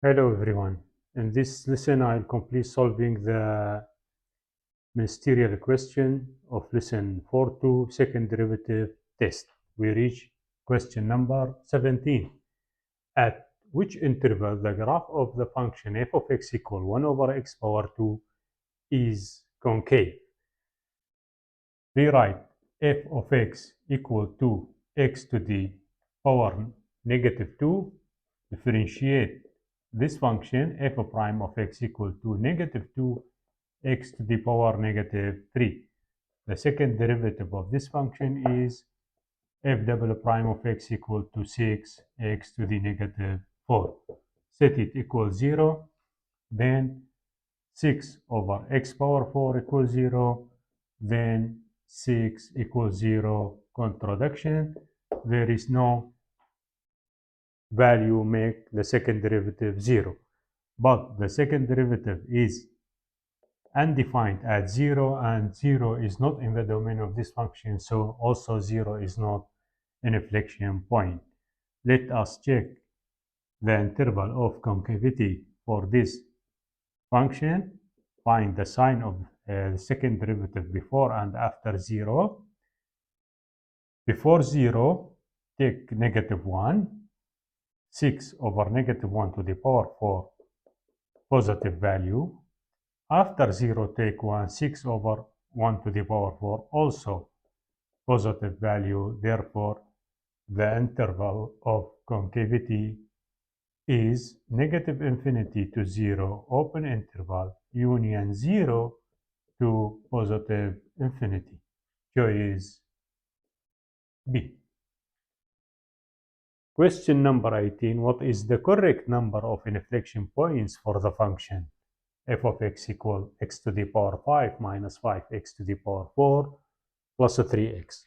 Hello everyone. In this lesson, I'll complete solving the ministerial question of lesson 4.2 second derivative test. We reach question number 17. At which interval the graph of the function f of x equal 1 over x power 2 is concave? Rewrite f of x equal to x to the power negative 2. Differentiate this function f prime of x equal to negative 2 x to the power negative 3. The second derivative of this function is f double prime of x equal to 6 x to the negative 4. Set it equals 0. Then 6 over x power 4 equals 0. Then 6 equals 0. Contradiction. There is no value make the second derivative 0. But the second derivative is undefined at 0, and 0 is not in the domain of this function, so also 0 is not an inflection point. Let us check the interval of concavity for this function. Find the sign of the second derivative before and after 0. Before 0, take negative 1. 6 over negative 1 to the power 4, positive value. After 0, take 1. 6 over 1 to the power 4, also positive value. Therefore, the interval of concavity is negative infinity to 0, open interval, union 0 to positive infinity. Choice B. Question number 18. What is the correct number of inflection points for the function f of x equal x to the power 5 minus 5x to the power 4 plus 3x?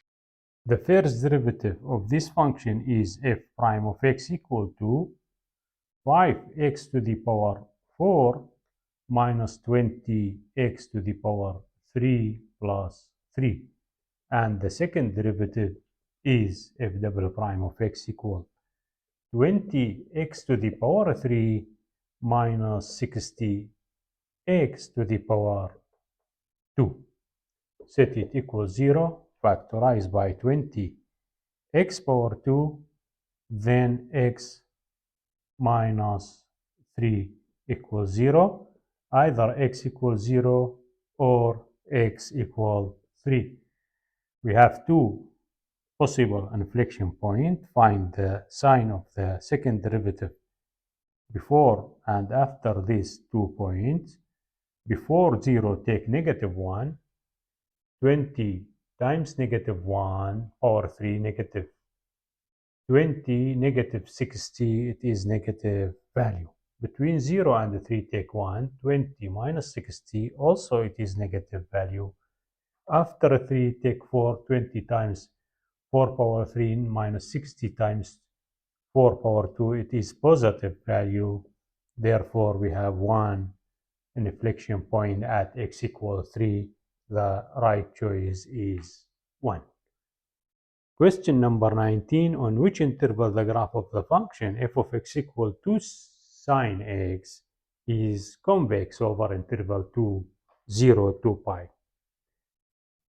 The first derivative of this function is f prime of x equal to 5x to the power 4 minus 20x to the power 3 plus 3. And the second derivative is f double prime of x equal 20x to the power 3 minus 60x to the power 2. Set it equals 0. Factorize by 20 x power 2, then x minus 3 equals 0. Either x equals 0 or x equals 3. We have two possible inflection point. Find the sign of the second derivative before and after these 2 points. Before 0, take negative 1. 20 times negative 1 power 3 negative 20 negative 60, it is negative value. Between 0 and 3, take 1. 20 minus 60, also it is negative value. After 3, take 4. 20 times 4 power 3 minus 60 times 4 power 2, it is positive value. Therefore, we have one inflection point at x equals 3. The right choice is 1. Question number 19. On which interval the graph of the function f of x equal to sine x is convex over interval 2, 0 to pi?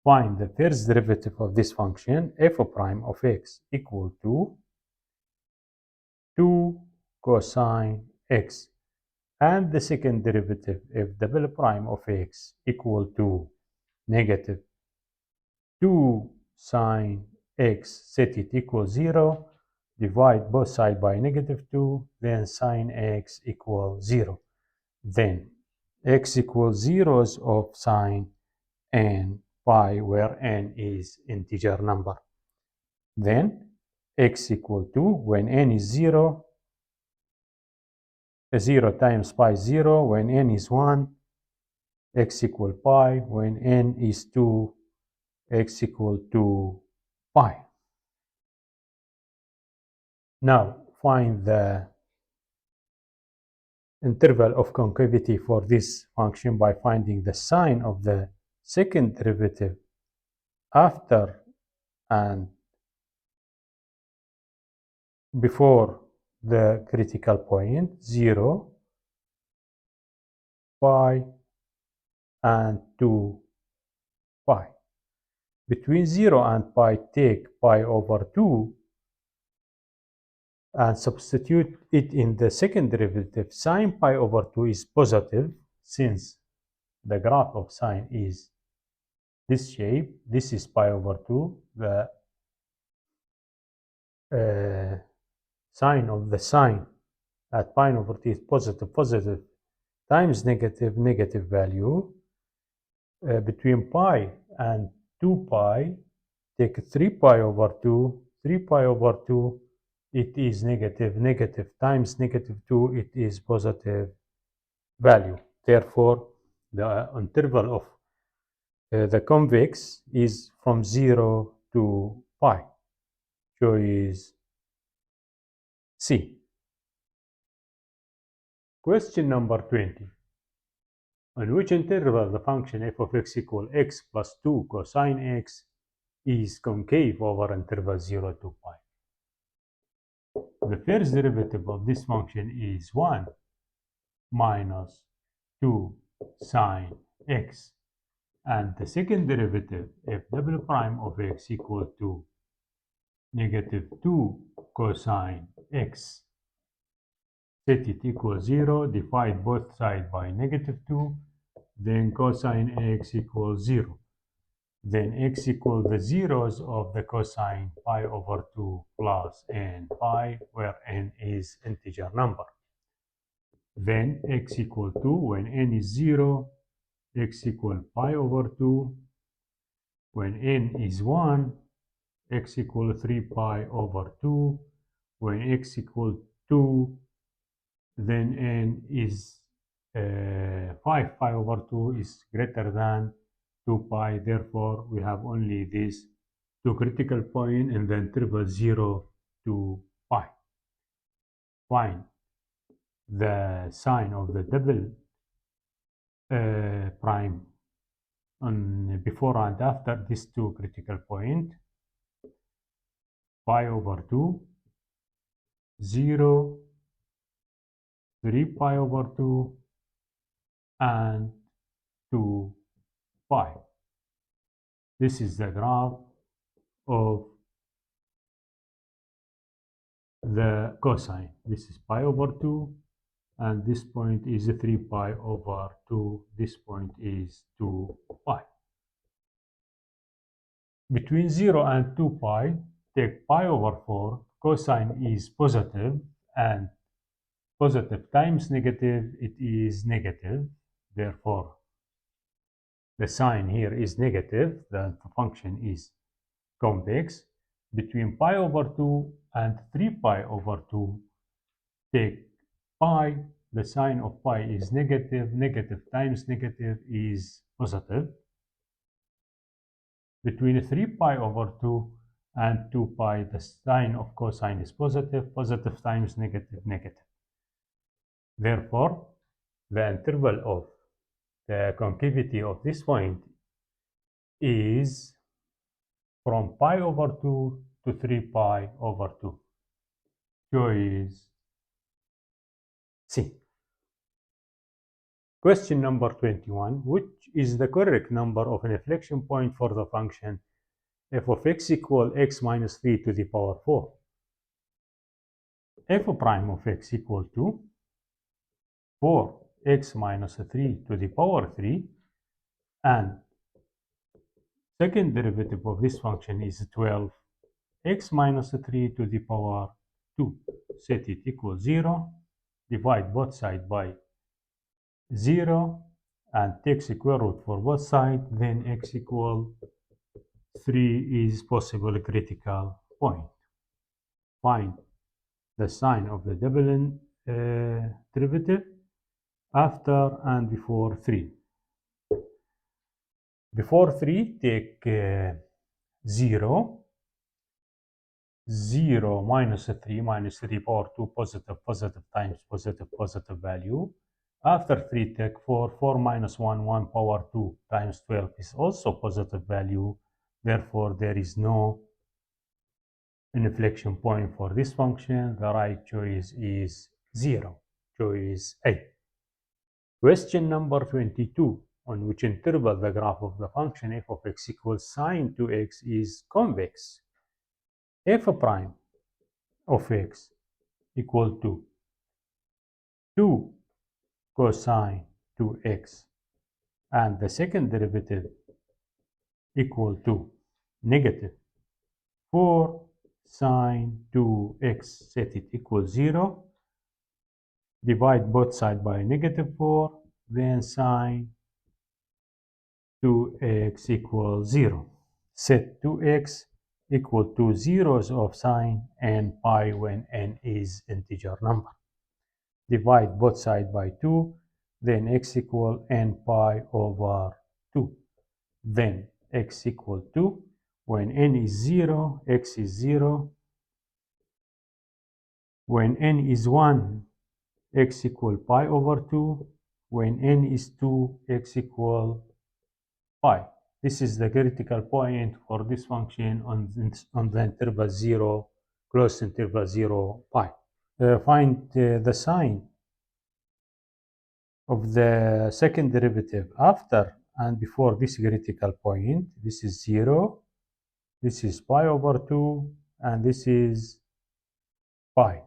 Find the first derivative of this function f prime of x equal to 2 cosine x, and the second derivative f double prime of x equal to negative 2 sine x. Set it equals 0. Divide both sides by negative 2, then sine x equals 0. Then x equals zeros of sine and pi, where n is integer number. Then x equal to, when n is 0, 0 times pi is 0. When n is 1, x equal pi. When n is 2, x equal to pi. Now find the interval of concavity for this function by finding the sign of the second derivative after and before the critical point 0. pi and 2 pi. Between 0 and pi, take pi over 2 and substitute it in the second derivative. Sine pi over 2 is positive since the graph of sine is this shape. This is pi over 2. The sign of the sine at pi over t is positive, positive times negative, negative value. Between pi and 2 pi, take 3 pi over 2, 3 pi over 2, it is negative, negative times negative 2, it is positive value. Therefore, the interval of the convex is from 0 to pi. Choice C. Question number 20. On which interval the function f of x equal x plus 2 cosine x is concave over interval 0 to pi? The first derivative of this function is 1 minus 2 sine x, and the second derivative f double prime of x equal to negative 2 cosine x. Set it equals 0, divide both sides by negative 2, then cosine x equals 0. Then x equals the zeros of the cosine pi over 2 plus n pi, where n is integer number. Then x equals 2 when n is 0, x equals pi over 2. When n is 1, x equals 3 pi over 2. When x equals 2, then n is 5 pi over 2 is greater than 2 pi. Therefore, we have only these two critical points in the interval 0 to pi. Find the sign of the double prime on before and after these two critical points. Pi over 2, 0, 3 pi over 2, and 2 pi. This is the graph of the cosine. This is pi over 2, and this point is 3 pi over 2. This point is 2 pi. Between 0 and 2 pi, take pi over 4. Cosine is positive, and positive times negative, it is negative. Therefore, the sign here is negative. The function is convex. Between pi over 2 and 3 pi over 2, take pi. The sign of pi is negative. Negative times negative is positive. Between 3 pi over 2 and 2 pi, the sign of cosine is positive. Positive times negative, negative. Therefore, the interval of the concavity of this point is from pi over 2 to 3 pi over 2. Choice C. Question number 21. Which is the correct number of an inflection point for the function f of x equal x minus 3 to the power 4? F prime of x equal to 4x minus 3 to the power 3, and second derivative of this function is 12x minus 3 to the power 2. Set it equals 0, divide both sides by 0, and take square root for both sides, then x equal 3 is possible critical point. Find the sign of the double derivative after and before 3. Before 3, take 0. 0 minus 3 minus 3 power 2, positive, positive times positive, positive value. After 3, take 4. 4 minus 1, 1 power 2 times 12 is also positive value. Therefore, there is no inflection point for this function. The right choice is 0. Choice A. Question number 22. On which interval the graph of the function f of x equals sine 2x is convex? F prime of x equal to 2 cosine 2x, and the second derivative equal to negative 4 sine 2x, set it equals 0, divide both sides by negative 4, then sine 2x equals 0. Set 2x equal to zeros of sine and pi when n is integer number. Divide both sides by 2, then x equal n pi over 2. Then x equal 2. When n is 0, x is 0. When n is 1, x equal pi over 2. When n is 2, x equal pi. This is the critical point for this function on the interval 0, closed interval 0, pi. Find the sign of the second derivative after and before this critical point. This is 0, this is pi over 2, and this is pi.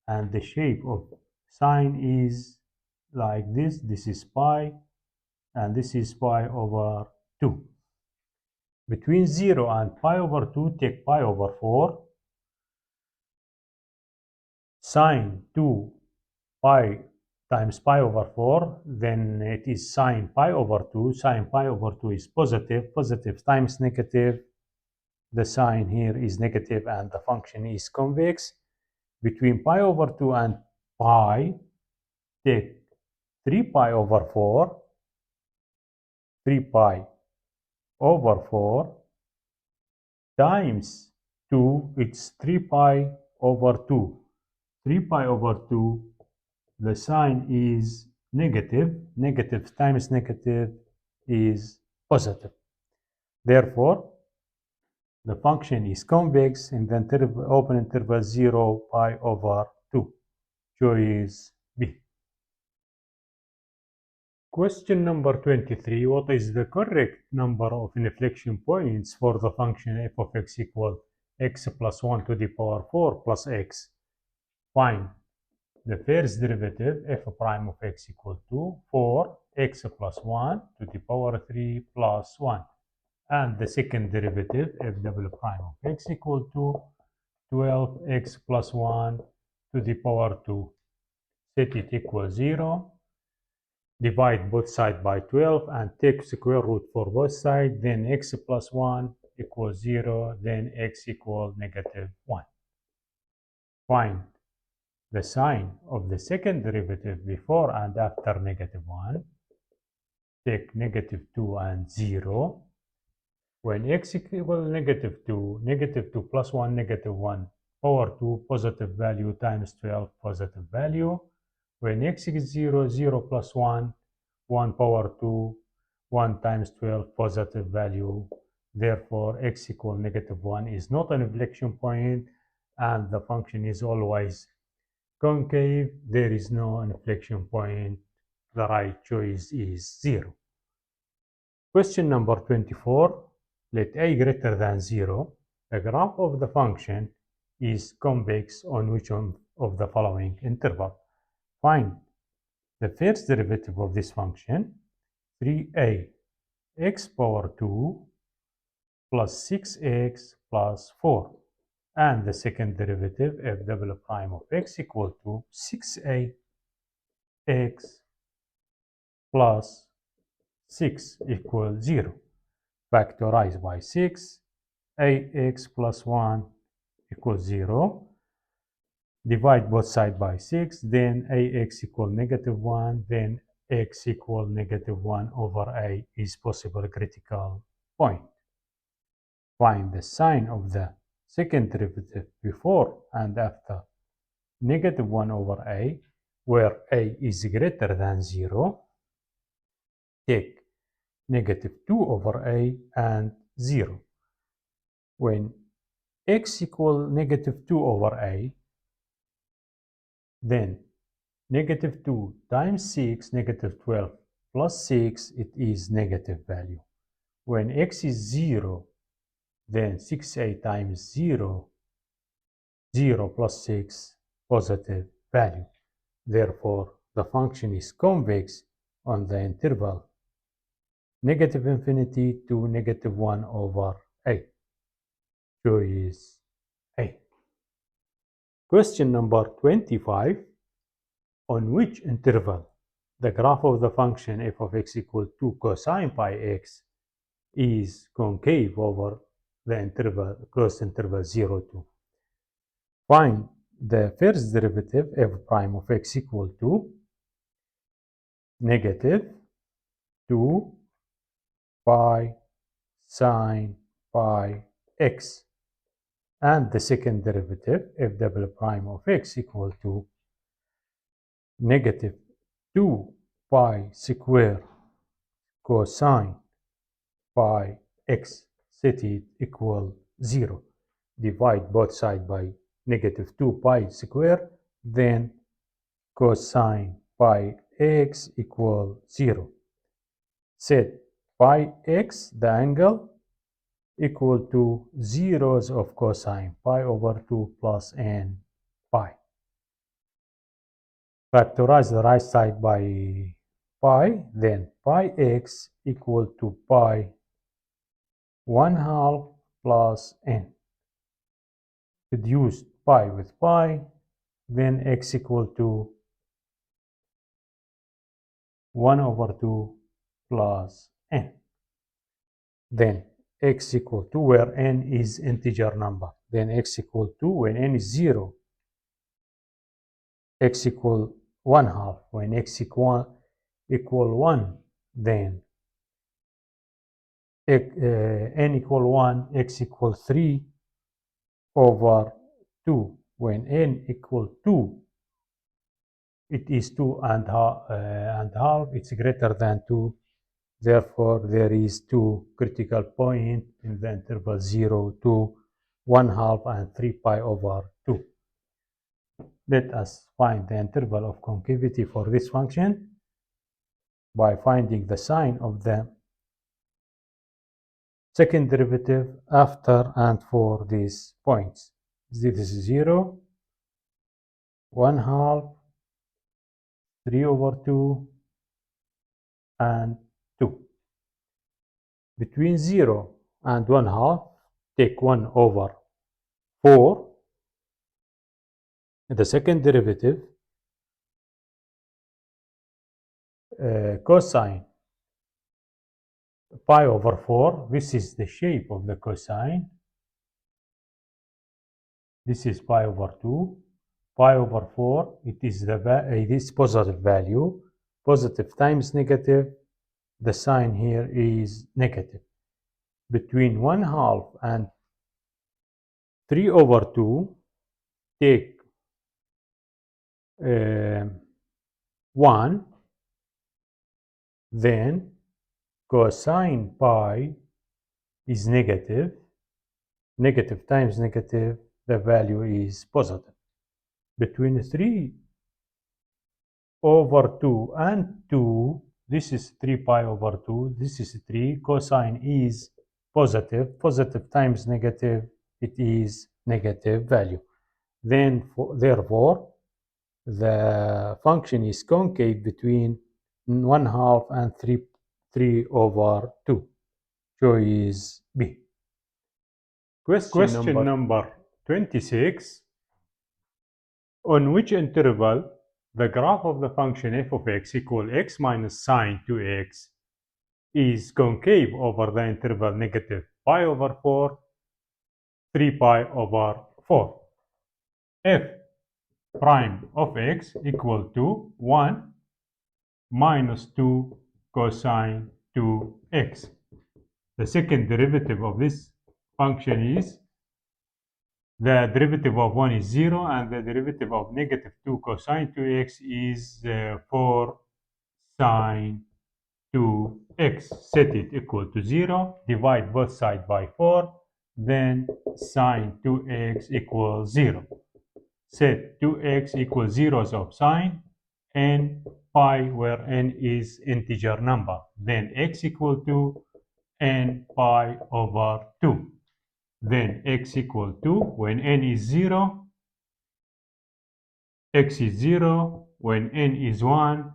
And the shape of sine is like this. This is pi, and this is pi over 2. Between 0 and pi over 2, take pi over 4. Sine 2 pi times pi over 4, then it is sine pi over 2. Sine pi over 2 is positive. Positive times negative. The sign here is negative and the function is convex. Between pi over 2 and pi, take 3 pi over 4. 3 pi over 4 times 2, it's 3 pi over 2. 3 pi over 2, the sign is negative. Negative times negative is positive. Therefore, the function is convex in the open interval 0, pi over 2. Choice B. Question number 23. What is the correct number of inflection points for the function f of x equal x plus 1 to the power 4 plus x? Find the first derivative f prime of x equal to 4x plus 1 to the power 3 plus 1. And the second derivative f double prime of x equal to 12x plus 1 to the power 2. Set it equals 0. Divide both sides by 12 and take square root for both sides. Then x plus 1 equals 0. Then x equals negative 1. Find the sign of the second derivative before and after negative 1. Take negative 2 and 0. When x equals negative 2 plus 1, negative 1, power 2, positive value times 12, positive value. When x is 0, 0 plus 1, 1 power 2, 1 times 12, positive value. Therefore, x equals negative 1 is not an inflection point, and the function is always concave. There is no inflection point. The right choice is 0. Question number 24. Let a greater than 0. The graph of the function is convex on which one of the following interval? Find the first derivative of this function, 3a x power 2 plus 6x plus 4. And the second derivative, f double prime of x equal to 6a x plus 6 equals 0. Factorize by 6, ax plus 1 equals 0. Divide both sides by 6, then ax equals negative 1, then x equals negative 1 over a is possible critical point. Find the sign of the second derivative before and after negative 1 over a, where a is greater than 0. Take negative 2 over a and 0. When x equals negative 2 over a, then Negative 2 times 6, negative 12 plus 6, it is negative value. When x is 0, then 6a times 0, 0 plus 6, positive value. Therefore, the function is convex on the interval negative infinity to negative 1 over a. Choice A. Question number 25. On which interval the graph of the function f of x equal to cosine pi x is concave over the interval, closed interval 0 to? Find the first derivative f prime of x equal to negative 2 pi sine pi x, and the second derivative f double prime of x equal to negative 2 pi square cosine pi x, set it equal 0. Divide both sides by negative 2 pi square, then cosine pi x equal 0. Set pi x, the angle, equal to zeros of cosine pi over 2 plus n pi. Factorize the right side by pi, then pi x equal to pi 1/2 plus n. Reduce pi with pi, then x equal to 1 over 2 plus n. Then x equal to, where n is integer number, then x equal to, when n is 0, x equal 1/2. When x equal 1, then n equal 1, x equal 3 over 2. When n equal 2, it is 2 and half, it's greater than 2. Therefore, there is 2 critical point in the interval 0 to 1/2 and 3 pi over 2. Let us find the interval of concavity for this function by finding the sign of the second derivative after and for these points. This is 0, 1/2, 3 over 2, and 2. Between 0 and 1/2, take 1 over 4. The second derivative, cosine pi over 4. This is the shape of the cosine. This is pi over 2. Pi over 4, it is positive value. Positive times negative, the sign here is negative. Between 1/2 and 3 over 2, take 1, then cosine pi is negative. Negative times negative, the value is positive. Between 3 over 2 and 2, this is 3 pi over 2, this is 3, cosine is positive. Positive times negative, it is negative value. Then, therefore, the function is concave between 1/2 and 3 over 2. Choice B. Question number 26. On which interval the graph of the function f of x equal x minus sine 2x is concave over the interval negative pi over 4, 3 pi over 4. F prime of x equal to 1 minus 2 cosine 2x. The second derivative of this function is, the derivative of 1 is 0, and the derivative of negative 2 cosine 2x is 4 sine 2x. Set it equal to 0. Divide both sides by 4. Then sine 2x equals 0. Set 2x equals zeros of sine. n pi, where n is integer number. Then x equal to n pi over 2. Then x equal to, when n is 0, x is 0. When n is 1,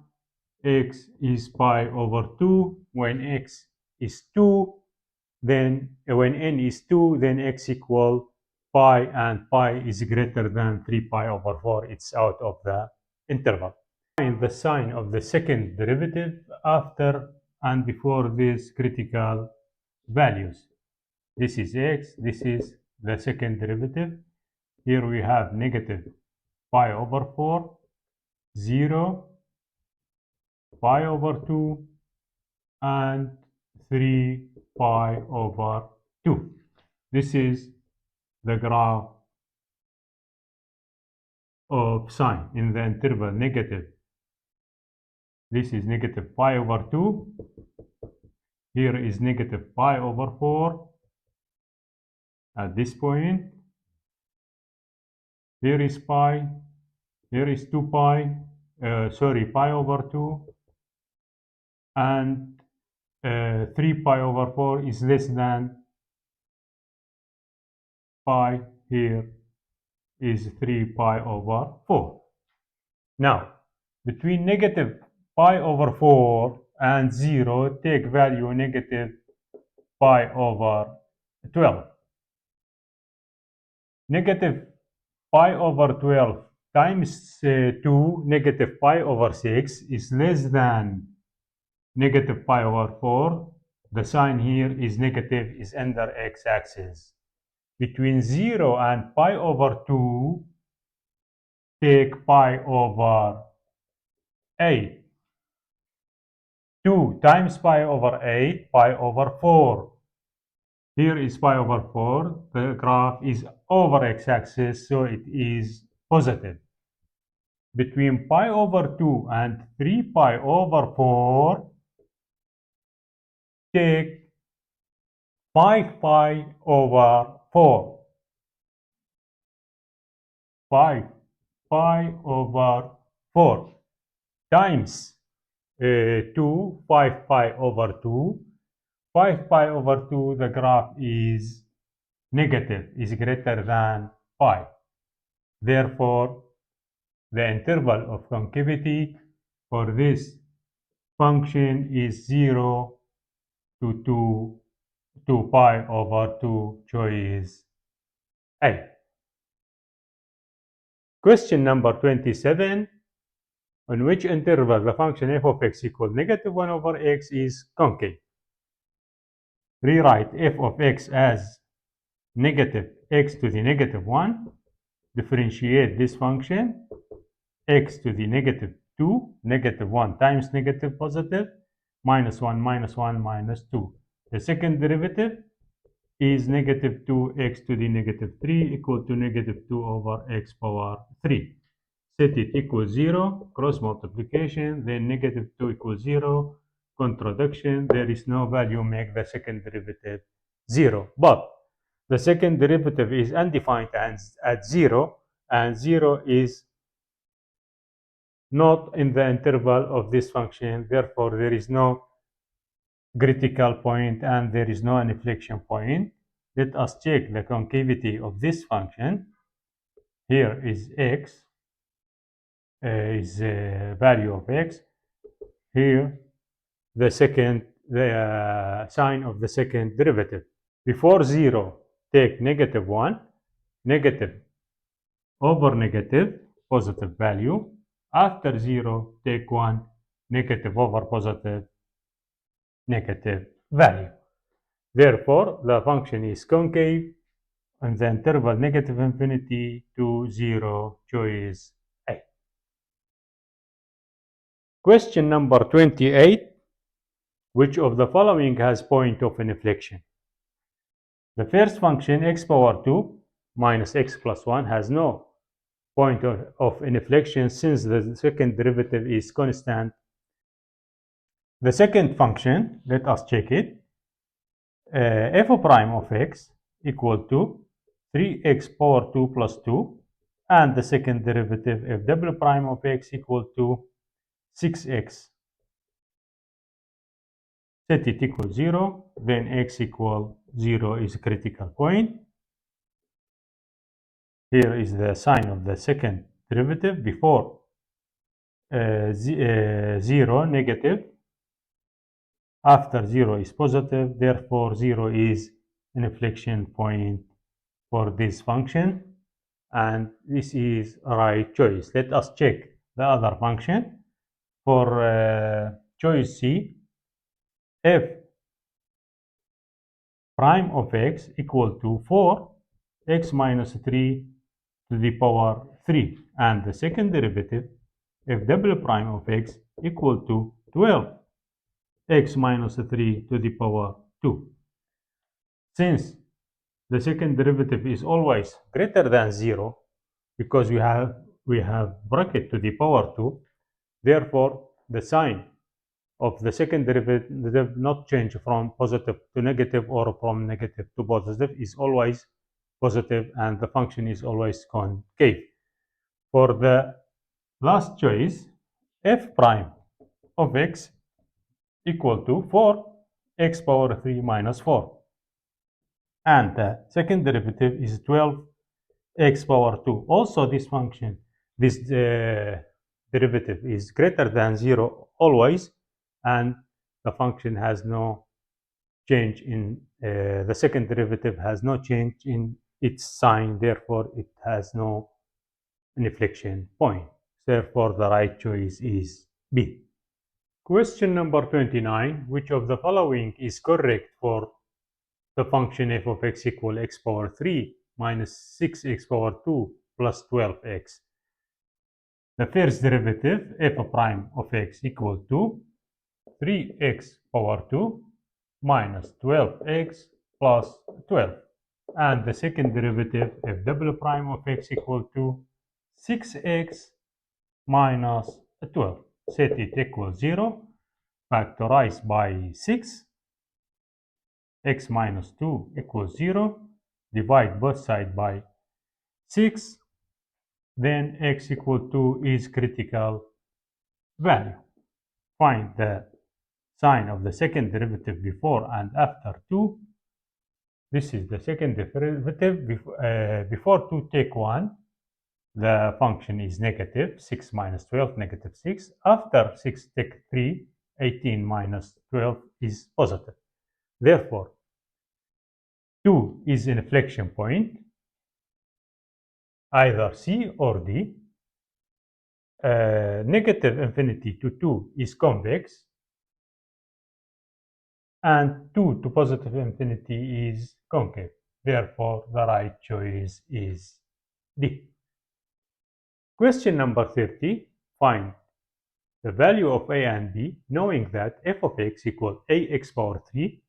x is pi over 2. When x is 2, then when n is 2, then x equal pi, and pi is greater than 3 pi over 4. It's out of the interval. Find the sign of the second derivative after and before these critical values. This is x, this is the second derivative. Here we have negative pi over 4, 0, pi over 2, and 3 pi over 2. This is the graph of sign in the interval negative. This is negative pi over 2. Here is negative pi over 4 at this point. Here is pi. Here is 2 pi. Pi over 2. And 3 pi over 4 is less than pi. Here is 3 pi over 4. Now, between negative pi over 4 and 0, take value negative pi over 12. Negative pi over 12 times 2, negative pi over 6, is less than negative pi over 4. The sign here is negative, is under x-axis. Between 0 and pi over 2, take pi over 8. 2 times pi over 8, pi over 4. Here is pi over 4. The graph is over x-axis, so it is positive. Between pi over 2 and 3 pi over 4, take 5 pi over 4. 5 pi over 4 times 2, 5 pi over 2. 5 pi over 2, the graph is negative, is greater than pi. Therefore, the interval of concavity for this function is 0 to 2 pi over 2, choice A. Question number 27. On which interval the function f of x equals negative 1 over x is concave? Rewrite f of x as negative x to the negative 1. Differentiate this function, x to the negative 2, negative 1 times negative positive, minus 1, minus 1, minus 2. The second derivative is negative 2x to the negative 3 equal to negative 2 over x power 3. Set it equals 0, cross multiplication, then negative 2 equals 0, contradiction, there is no value, make the second derivative 0. But the second derivative is undefined at 0, and 0 is not in the interval of this function. Therefore, there is no critical point and there is no inflection point. Let us check the concavity of this function. Here is x, is value of x. Here, the sign of the second derivative. Before 0, take negative 1, negative over negative, positive value. After 0, take 1, negative over positive, negative value. Therefore, the function is concave in the interval negative infinity to 0, choice A. Question number 28. Which of the following has point of inflection? The first function, x power 2 minus x plus 1, has no point of inflection since the second derivative is constant. The second function, let us check it. F prime of x equal to 3x power 2 plus 2, and the second derivative f double prime of x equal to 6x, set it equal 0, then x equal 0 is a critical point. Here is the sign of the second derivative. Before 0 negative, after 0 is positive, therefore 0 is an inflection point for this function, and this is a right choice. Let us check the other function. For choice C, f prime of x equal to 4x minus 3 to the power 3, and the second derivative f double prime of x equal to 12x minus 3 to the power 2. Since the second derivative is always greater than 0, because we have bracket to the power 2, therefore the sign of the second derivative not change from positive to negative or from negative to positive, is always positive, and the function is always concave. For the last choice, f prime of x equal to 4x power 3 minus 4, and the second derivative is 12x power 2. Also this function, this derivative is greater than 0 always, and the function has no change in the second derivative has no change in its sign, therefore it has no inflection point. Therefore the right choice is B. Question number 29. Which of the following is correct for the function f of x equal x power 3 minus 6x power 2 plus 12x? The first derivative, f prime of x equal to 3x power 2 minus 12x plus 12. And the second derivative, f double prime of x equal to 6x minus 12. Set it equals 0, factorize by 6, x minus 2 equals 0, divide both sides by 6, then x equal 2 is critical value. Find the sign of the second derivative before and after 2. This is the second derivative. Before 2, take 1. The function is negative. 6 minus 12, negative 6. After 6, take 3. 18 minus 12 is positive. Therefore, 2 is an inflection point, either C or D. Negative infinity to 2 is convex, and 2 to positive infinity is concave. Therefore, the right choice is D. Question number 30. Find the value of a and b, knowing that f of x equal ax power 3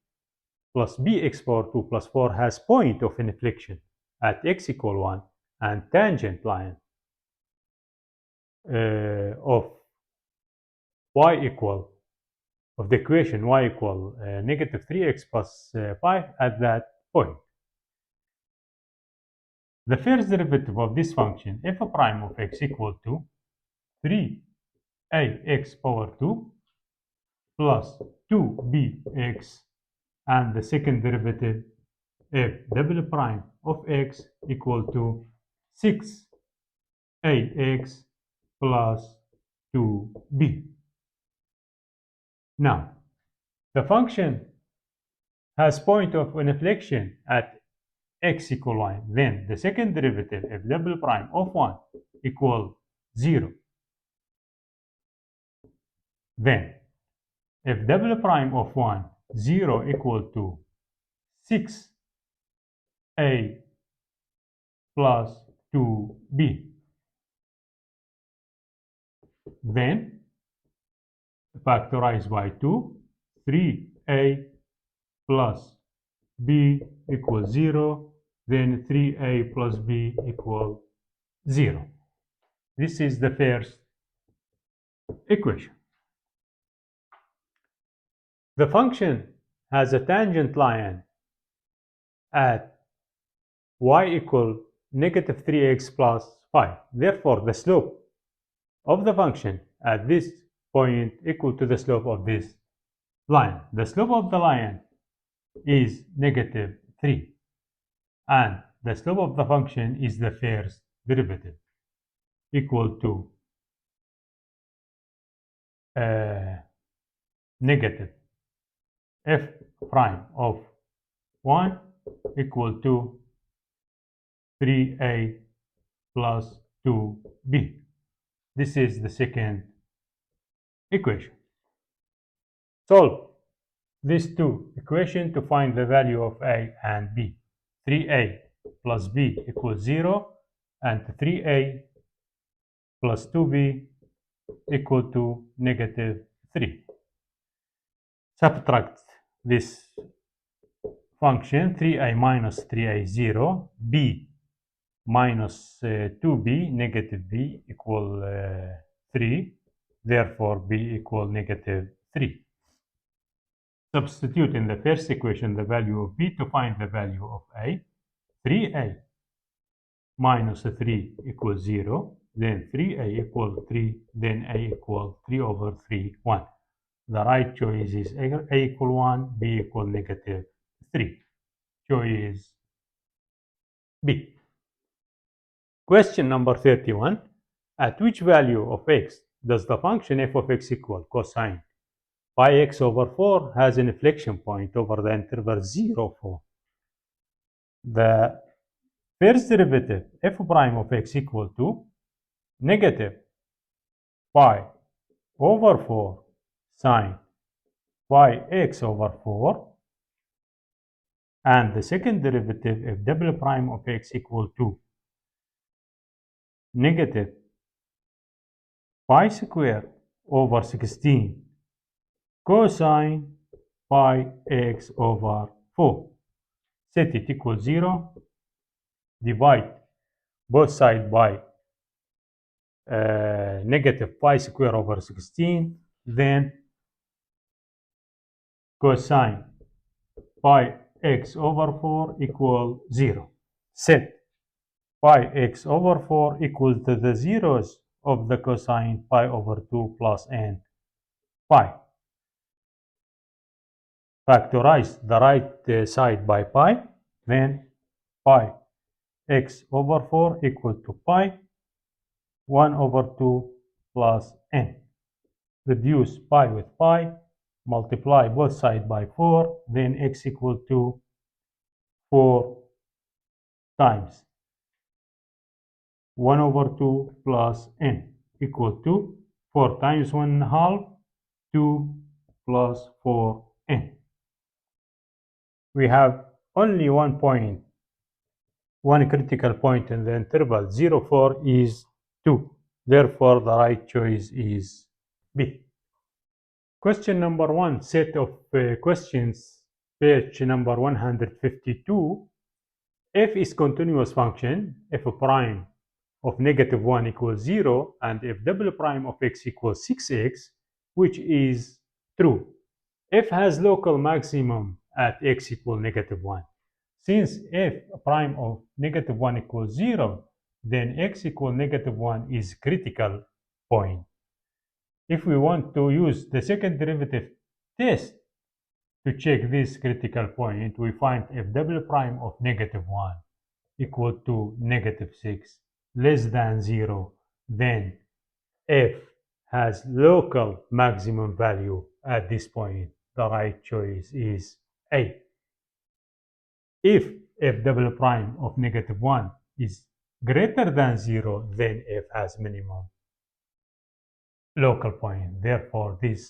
plus bx power 2 plus 4 has point of inflection at x equal 1 and tangent line of y equal of the equation y equal negative 3x plus 5 at that point. The first derivative of this function, f prime of x equal to 3ax power 2 plus 2bx, and the second derivative, f double prime of x equal to 6ax plus 2b. Now, the function has point of inflection at x equal 1. Then the second derivative, f double prime of 1 equal 0. Then f double prime of 1, 0 equal to 6a plus 2b. Then factorize by 2, 3a plus b equals 0, then 3a plus b equal 0. This is the first equation. The function has a tangent line at y equal negative 3x plus 5. Therefore, the slope of the function at this point equal to the slope of this line. The slope of the line is -3, and the slope of the function is the first derivative, equal to negative f prime of 1 equal to 3a plus 2b. This is the second equation. Solve these two equations to find the value of a and b. 3a plus b equals 0, and 3a plus 2b equal to -3. Subtract this function, 3a minus 3a 0, b minus 2b, negative b equal 3, therefore b equal -3. Substitute in the first equation the value of b to find the value of a. 3a minus 3 equals 0, then 3a equal 3, then a equal 3 over 3, 1. The right choice is a equal 1, b equal -3. Choice B. Question number 31. At which value of x does the function f of x equal cosine pi x over 4 has an inflection point over the interval 0, 4? The first derivative f prime of x equal to negative pi over 4 sine pi x over 4, and the second derivative f double prime of x equal to negative pi square over 16 cosine pi x over 4. Set it equals 0. Divide both sides by negative pi square over 16. Then cosine pi x over 4 equal 0. Set pi x over 4 equal to the zeros of the cosine pi over 2 plus n pi. Factorize the right side by pi, then pi x over 4 equal to pi 1 over 2 plus n. Reduce pi with pi, multiply both sides by 4, then x equal to 4 times 1 over 2 plus n equal to 4 times 1/2, 2 plus 4n. We have only one point, one critical point in the interval 0, 4 is 2. Therefore, the right choice is B. Question number 1, set of questions, page number 152. F is continuous function, f prime of -1 equals 0, and f double prime of x equals 6x, which is true. F has local maximum at x equal -1. Since f prime of -1 equals 0, then x equal -1 is critical point. If we want to use the second derivative test to check this critical point, we find f double prime of -1 equal to -6 less than 0, then f has local maximum value at this point. The right choice is A. If f double prime of -1 is greater than 0, then f has minimum local point. Therefore, this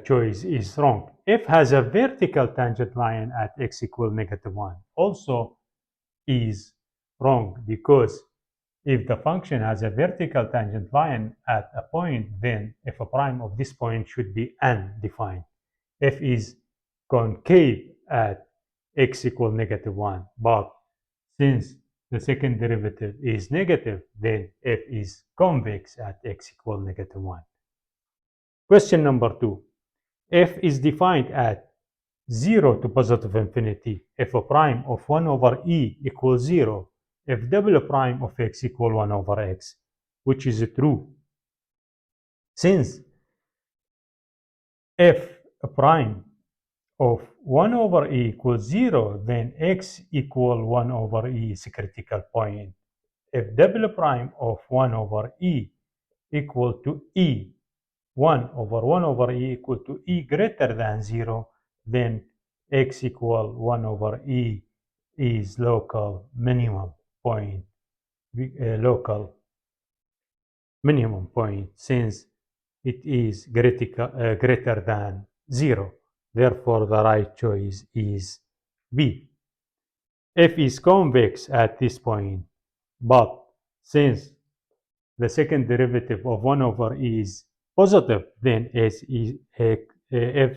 choice is wrong. F has a vertical tangent line at x equal -1. Also is wrong, because if the function has a vertical tangent line at a point, then f prime of this point should be undefined. F is concave at x equal -1, but since the second derivative is negative, then f is convex at x equal -1. Question number 2. F is defined at 0 to positive infinity. F prime of 1 over e equals 0. F double prime of x equal 1 over x, which is true. Since f prime of 1 over e equals 0, then x equal 1 over e is a critical point. If double prime of 1 over e equal to e 1 over e equal to e greater than 0, then x equal 1 over e is local minimum point, local minimum point, since it is greater than 0. Therefore, the right choice is B. F is convex at this point, but since the second derivative of 1 over e is positive, then f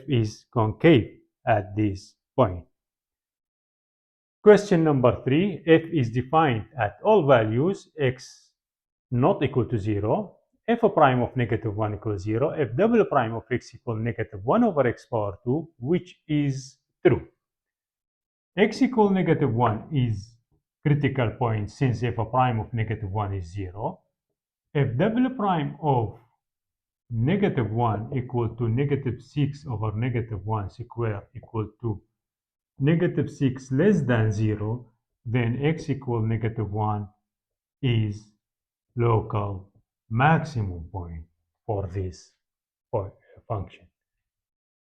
is concave at this point. Question number 3, f is defined at all values x not equal to 0, f prime of negative 1 equals 0, f double prime of x equal negative 1 over x power 2, which is true. X equal negative 1 is critical point since f prime of negative 1 is 0. F double prime of negative 1 equal to negative 6 over negative 1 square equal to negative 6 less than 0, then x equal negative 1 is local maximum point for this function.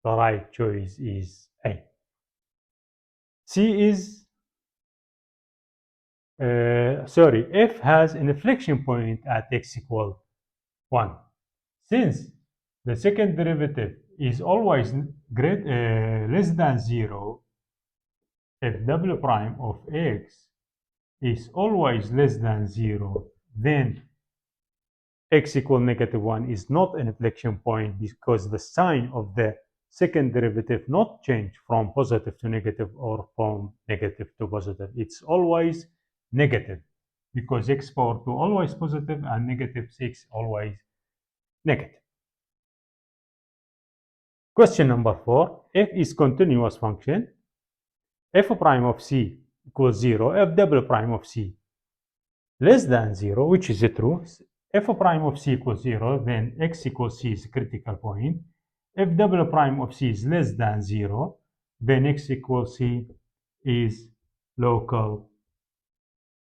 The right choice is A. C is, F has an inflection point at x equal 1. Since the second derivative is always less than 0, f double prime of x is always less than 0, then x equal negative 1 is not an inflection point because the sign of the second derivative not change from positive to negative or from negative to positive. It's always negative because x power 2 always positive and negative 6 always negative. Question number 4, f is continuous function. F prime of c equals 0, f double prime of c less than 0, which is true. F prime of c equals 0, then x equals c is a critical point. F double prime of c is less than 0, then x equals c is local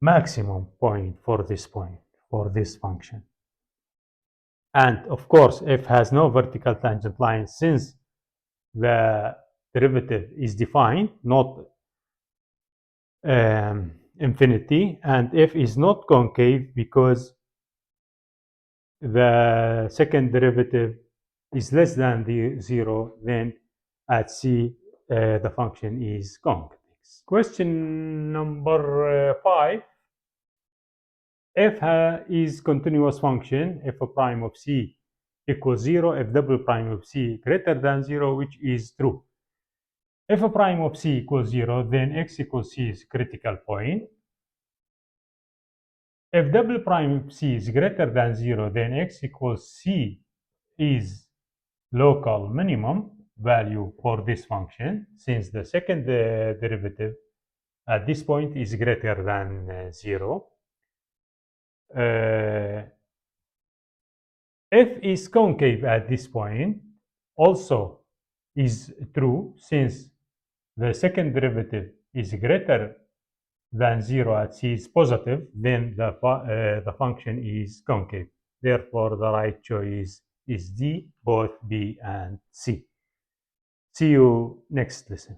maximum point for this function. And of course, f has no vertical tangent line since the derivative is defined, not infinity, and f is not concave because the second derivative is less than the 0, then at c the function is convex. Question number 5, f is continuous function, f prime of c equals 0, f double prime of c greater than 0, which is true. F prime of c equals 0, then x equals c is critical point. If double prime of c is greater than 0, then x equals c is local minimum value for this function, since the second derivative at this point is greater than 0. F is concave at this point also is true, since the second derivative is greater than 0 at c is positive, then the function is concave. Therefore, the right choice is D, both B and C. See you next lesson.